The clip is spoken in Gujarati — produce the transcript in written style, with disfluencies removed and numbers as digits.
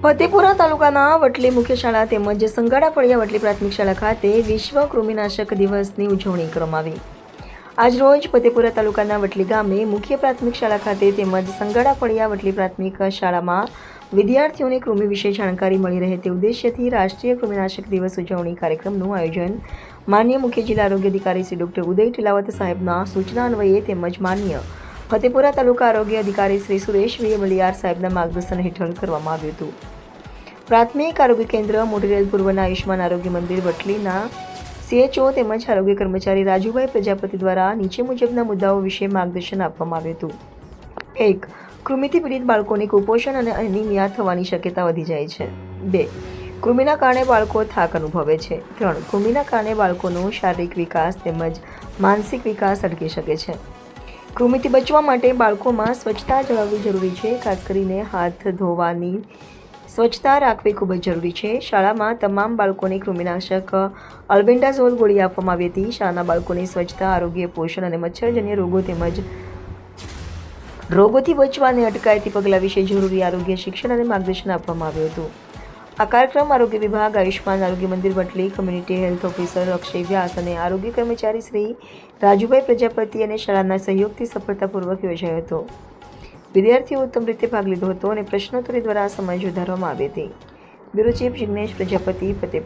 ફતેપુરા તાલુકાના વટલી મુખ્ય શાળા તેમજ સંગાડા ફળિયા વટલી પ્રાથમિક શાળા ખાતે વિશ્વ કૃમિનાશક દિવસની ઉજવણી કરવામાં આવી। આજરોજ ફતેપુરા તાલુકાના વટલી ગામે મુખ્ય પ્રાથમિક શાળા ખાતે તેમજ સંગાડા ફળિયા વટલી પ્રાથમિક શાળામાં વિદ્યાર્થીઓને કૃમિ વિશે જાણકારી મળી રહે તે ઉદ્દેશ્યથી રાષ્ટ્રીય કૃમિનાશક દિવસ ઉજવણી કાર્યક્રમનું આયોજન માનનીય મુખ્ય જિલ્લા આરોગ્ય અધિકારી શ્રી ડૉક્ટર ઉદય ટીલાવત સાહેબના સૂચના અન્વયે તેમજ માનનીય ફતેપુરા તાલુકા આરોગ્ય અધિકારી શ્રી સુરેશ બલિયાર સાહેબના માર્ગદર્શન હેઠળ કરવામાં આવ્યું હતું। પ્રાથમિક આરોગ્ય કેન્દ્ર મોટેરેલ પૂર્વના આયુષ્માન આરોગ્ય મંદિર વટલીના CHO તેમજ આરોગ્ય કર્મચારી રાજુભાઈ પ્રજાપતિ દ્વારા નીચે મુજબના મુદ્દાઓ વિશે માર્ગદર્શન આપવામાં આવ્યું હતું। 1. કૃમિથી પીડિત બાળકોને કુપોષણ અને એનિમિયા થવાની શક્યતા વધી જાય છે। 2. કૃમિના કારણે બાળકો થાક અનુભવે છે। 3. કૃમિના કારણે બાળકોનો શારીરિક વિકાસ તેમજ માનસિક વિકાસ અટકી શકે છે। કૃમિથી બચવા માટે બાળકોમાં સ્વચ્છતા જાળવવી જરૂરી છે। ખાસ કરીને હાથ ધોવાની સ્વચ્છતા રાખવી ખૂબ જ જરૂરી છે। શાળામાં તમામ બાળકોને કૃમિનાશક અલ્બેન્ડાઝોલ ગોળી આપવામાં આવી હતી। શાળાના બાળકોની સ્વચ્છતા, આરોગ્ય, પોષણ અને મચ્છરજન્ય રોગો તેમજ રોગોથી બચવા અને અટકાયતી પગલાં વિશે જરૂરી આરોગ્ય શિક્ષણ અને માર્ગદર્શન આપવામાં આવ્યું હતું। આ કાર્યક્રમ આરોગ્ય વિભાગ, આયુષ્માન આરોગ્ય મંદિર વટલી, કમ્યુનિટી હેલ્થ ઓફિસર અક્ષય વ્યાસ અને આરોગ્ય કર્મચારી શ્રી રાજુભાઈ પ્રજાપતિ અને શાળાના સહયોગથી સફળતાપૂર્વક યોજાયો હતો। વિદ્યાર્થીઓ ઉત્તમ રીતે ભાગ લીધો હતો અને પ્રશ્નોત્તરી દ્વારા સમજ વધારવામાં આવી હતી। Bureau chief Jignesh Prajapati, Fatepura.